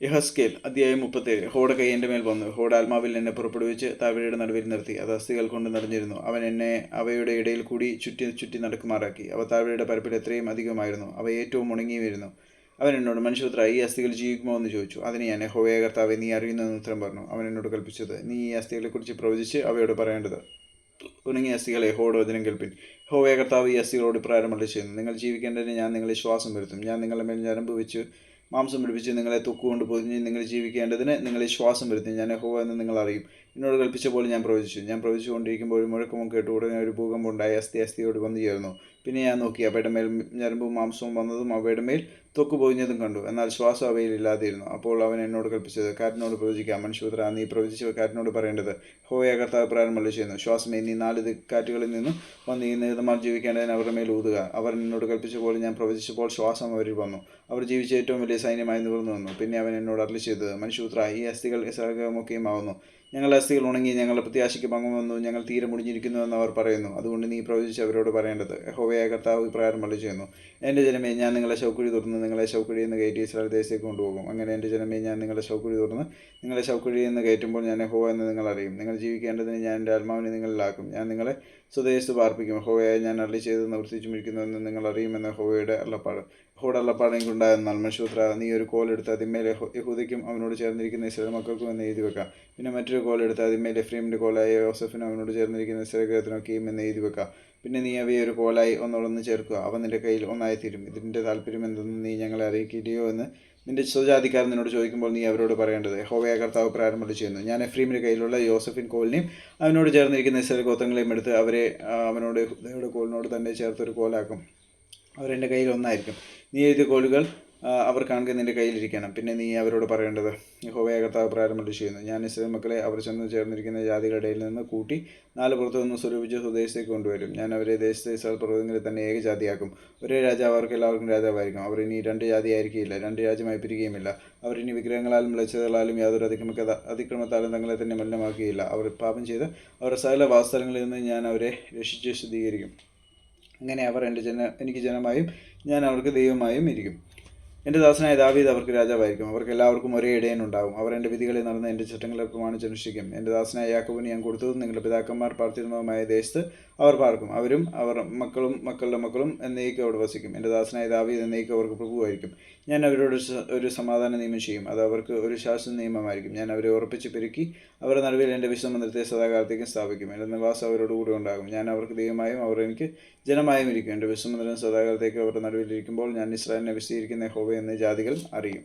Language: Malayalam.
യഹസ്കേൽ അധ്യായം 37. യഹോവയുടെ കൈ എൻ്റെ മേൽ വന്നു. യഹോവയുടെ ആത്മാവിൽ എന്നെ പുറപ്പെടുവിച്ച് താഴ്വരയുടെ നടുവിൽ നിർത്തി. അത് അസ്ഥികൾ കൊണ്ട് നിറഞ്ഞിരുന്നു. അവൻ എന്നെ അവയുടെ ഇടയിൽ കൂടി ചുറ്റി ചുറ്റി നടക്കുമാറാക്കി. അവ താഴ്വരയുടെ പരപ്പിൽ എത്രയും അധികമായിരുന്നു. അവ ഏറ്റവും ഉണങ്ങിയുമിരുന്നു. അവൻ എന്നോട്, മനുഷ്യപുത്രാ, ഈ അസ്ഥികൾ ജീവിക്കുമോ എന്ന് ചോദിച്ചു. അതിന് ഞാൻ, യഹോവയായ കർത്താവേ, നീ അറിയുന്നതെന്ന് ഉത്തരം പറഞ്ഞു. അവൻ എന്നോട് കൽപ്പിച്ചത്, നീ ഈ അസ്ഥികളെക്കുറിച്ച് പ്രവചിച്ച് അവയോട് പറയേണ്ടത്, ഉണങ്ങിയ അസ്ഥികളെ, യഹോവയുടെ വചനം കേൾപ്പിൻ. യഹോവയായ കർത്താവ് ഈ അസ്ഥികളോട് ഇപ്രകാരം അരുളിച്ചെയ്യുന്നു, നിങ്ങൾ ജീവിക്കേണ്ടതിന് ഞാൻ നിങ്ങളെ ശ്വാസം വരുത്തും. ഞാൻ നിങ്ങളുടെ മേൽ ഞരമ്പ് വെച്ച് മാംസം പിടിപ്പിച്ച് നിങ്ങളെ തൊക്കുകൊണ്ട് പൊതിഞ്ഞ് നിങ്ങൾ ജീവിക്കേണ്ടതിന് നിങ്ങളെ ശ്വാസം വരുത്തി. ഞാൻ യഹോവ എന്ന് നിങ്ങൾ അറിയും. എന്നോട് കൽപ്പിച്ച പോലെ ഞാൻ പ്രവചിച്ചുകൊണ്ടിരിക്കുമ്പോൾ ഒരു മുഴക്കവും കേട്ടു. ഉടനെ ഒരു ഭൂകമ്പം ഉണ്ടായി. അസ്ഥിയോട് വന്നു ചേർന്നു. പിന്നെ ഞാൻ നോക്കി, അവയുടെ മേൽ ഞരമ്പും മാംസവും വന്നതും അവയുടെ മേൽ തൊക്ക് പൊതിഞ്ഞതും കണ്ടു. എന്നാൽ ശ്വാസം അവയിൽ ഇല്ലാതിരുന്നു. അപ്പോൾ അവൻ എന്നോട് കൽപ്പിച്ചത്, കാറ്റിനോട് പ്രവചിക്കാം. മനുഷ്യപുത്രാ, നീ പ്രവചിച്ച് കാറ്റിനോട് പറയേണ്ടത്, യഹോവയായ കർത്താവ് ഇപ്രകാരം അരുളിച്ചെയ്യുന്നു, ശ്വാസമേ, നീ 4 കാറ്റുകളിൽ നിന്നും വന്ന് ഈ നീതന്മാർ ജീവിക്കേണ്ടതിന് അവരുടെ മേൽ ഊതുക. അവർ എന്നോട് കൽപ്പിച്ച പോലെ ഞാൻ പ്രവചിച്ചപ്പോൾ ശ്വാസം അവരിൽ വന്നു. അവർ ജീവിച്ച ഏറ്റവും വലിയ സൈന്യമായി നിവർന്നു വന്നു. പിന്നെ അവൻ എന്നോട് അരുളിച്ചെയ്തത്, മനുഷ്യപുത്രാ, ഈ അസ്ഥികൾ ഇസ്രായേൽമൊക്കെയും ആവുന്നു. ഞങ്ങളുടെ അസ്ഥികൾ ഉണങ്ങി, ഞങ്ങളുടെ പ്രത്യാശയ്ക്ക് ഭംഗം വന്നു, ഞങ്ങൾ തീരെ മുടിഞ്ഞിരിക്കുന്നുവെന്ന് അവർ പറയുന്നു. അതുകൊണ്ട് നീ പ്രവചിച്ച് അവരോട് പറയേണ്ടത്, യഹോവയായ കർത്താവ് ഇപ്രകാരം അരുളിച്ചെയ്യുന്നു, എൻ്റെ ജനമേ, ഞാൻ നിങ്ങളെ ശവക്കുഴി തുറന്ന് നിങ്ങളെ ശവക്കുഴിയിൽ നിന്ന് കയറ്റി ഇസ്രായേൽ ദേശത്തേക്ക് കൊണ്ടുപോകും. അങ്ങനെ എൻ്റെ ജനമേ, ഞാൻ നിങ്ങളെ ശവക്കുഴി തുറന്ന് നിങ്ങളെ ശവക്കുഴിയിൽ നിന്ന് കയറ്റുമ്പോൾ ഞാൻ യഹോവ എന്ന് നിങ്ങൾ അറിയും. നിങ്ങൾ ജീവിക്കേണ്ടതിന് ഞാൻ എൻ്റെ ആത്മാവിനെ നിങ്ങളിലാക്കും. ഞാൻ നിങ്ങളെ സ്വദേശത്ത് പാർപ്പിക്കും. യഹോവയായി ഞാൻ അരുളിച്ചെയ്ത് നിവർത്തിച്ചുമിരിക്കുന്നുവെന്ന് നിങ്ങൾ അറിയുമെന്ന് യഹോവയുടെ അരുളപ്പാട്. യഹോവയുടെ അരുളപ്പാട് എനിക്കുണ്ടായെന്നാൽ, മനുഷ്യപുത്രാ, നീ ഒരു കോലെടുത്ത് അതിന്മേൽ യഹൂദയ്ക്കും അവനോട് ചേർന്നിരിക്കുന്ന ഇസ്രായേൽ മക്കൾക്കും എന്ന് എഴുതി വെക്കാം. പിന്നെ മറ്റൊരു കോലെടുത്ത് അതിന്മേൽ എഫ്രൈമിൻ്റെ കോലായ യോസഫിനും അവനോട് ചേർന്നിരിക്കുന്ന ഇസ്രായേൽ ഗൃഹത്തിനൊക്കെയും എന്ന് എഴുതി വെക്കാം. പിന്നെ നീ അവയെ ഒരു കോലായി ഒന്നോടൊന്ന് ചേർക്കുക. അവ നിന്റെ കയ്യിൽ ഒന്നായിത്തീരും. ഇതിൻ്റെ താല്പര്യം എന്തെന്ന് നീ ഞങ്ങളെ അറിയിക്കില്ലയോ എന്ന് നിന്റെ സ്വജാതിക്കാർ നിന്നോട് ചോദിക്കുമ്പോൾ നീ അവരോട് പറയേണ്ടത്, യഹോവയായ കർത്താവ് ഇപ്രകാരം അരുളിച്ചെയ്യുന്നു, ഞാൻ എഫ്രൈമിൻ്റെ കയ്യിലുള്ള യോസഫിൻ കോലിനെയും അവനോട് ചേർന്നിരിക്കുന്ന ഇസ്രായേൽ ഗോത്രങ്ങളെയും എടുത്ത് അവരെ അവനോട് യഹൂദയുടെ കോലിനോട് തന്നെ ചേർത്തൊരു കോലാക്കും. അവരെൻ്റെ കയ്യിൽ ഒന്നായിരിക്കും. നീ എഴുതിയ കോലുകൾ അവർ കാണുക നിൻ്റെ കയ്യിലിരിക്കണം. പിന്നെ നീ അവരോട് പറയേണ്ടത്, യഹോവയായ കർത്താവ് ഇപ്രകാരം അരുളിച്ചെയ്യുന്നു, ഞാൻ ഇസ്രായേൽ മക്കളെ അവർ ചെന്ന് ചേർന്നിരിക്കുന്ന ജാതികളുടെ ഇടയിൽ നിന്ന് കൂട്ടി 4 പുറത്തു നിന്ന് സ്വരൂപിച്ച് സ്വദേശത്തേക്ക് കൊണ്ടുവരും. ഞാൻ അവരെ ദേശത്തെ ഇസ്രായേൽ പർവ്വതങ്ങളിൽ തന്നെ ഏകജാതിയാക്കും. ഒരേ രാജാവ് അവർക്ക് എല്ലാവർക്കും രാജാവായിരിക്കും. അവർ ഇനി 2 ജാതിയായിരിക്കില്ല, 2 രാജ്യമായി പിരിയുകയുമില്ല. അവർ ഇനി വിഗ്രഹങ്ങളാലും മ്ലേച്ഛതകളാലും യാതൊരു അതിക്രമത്താലും തങ്ങളെ തന്നെ മലിനമാക്കുകയില്ല. അവർ പാപം ചെയ്ത് അവരുടെ സകല വാസസ്ഥലങ്ങളിൽ നിന്ന് ഞാൻ അവരെ രക്ഷിച്ച് ശുദ്ധീകരിക്കും. അങ്ങനെ അവർ എനിക്ക് ജനമായും ഞാൻ അവർക്ക് ദൈവമായും ഇരിക്കും. എൻ്റെ ദാസനായ ദാവീദ് അവർക്ക് രാജാവായിരിക്കും. അവർക്ക് എല്ലാവർക്കും ഒരേ ഇടയനുണ്ടാവും. അവർ എൻ്റെ വിധികളിൽ നടന്ന് എൻ്റെ ചട്ടങ്ങളെ പ്രമാണിച്ചനുഷ്ഠിക്കും. എൻ്റെ ദാസനായ യാക്കോബിന് ഞാൻ കൊടുത്തതും നിങ്ങളുടെ പിതാക്കന്മാർ പാർത്തിരുന്നതുമായ ദേശത്ത് അവർ പാർക്കും. അവരും അവർ മക്കളും മക്കളുടെ മക്കളും എന്നേക്കും അവിടെ വസിക്കും. എൻ്റെ ദാസനായ ദാവീദ് എന്നേക്കും അവർക്ക് പ്രഭുവായിരിക്കും. ഞാൻ അവരോട് ഒരു സമാധാന നിയമം ചെയ്യും. അത് അവർക്ക് ഒരു ശാശ്വത നിയമമായിരിക്കും. ഞാൻ അവരെ ഉറപ്പിച്ച് പെരുക്കി അവരുടെ നടുവിൽ എൻ്റെ വിശ്വമന്ദിരത്തെ സദാകാലത്തേക്കും സ്ഥാപിക്കും. എൻ്റെ നിവാസം അവരോട് കൂടെ ഉണ്ടാകും. ഞാൻ അവർക്ക് ദൈവമായും അവർ എനിക്ക് ജനമായും ഇരിക്കും. എൻ്റെ വിശ്വമന്ദിരം സദാകാലത്തേക്ക് അവരുടെ നടുവിലിരിക്കുമ്പോൾ ഞാൻ ഇസ്രായേലിനെ വിശദീകരിക്കുന്ന യഹോവ എന്ന് ജാതികൾ അറിയും.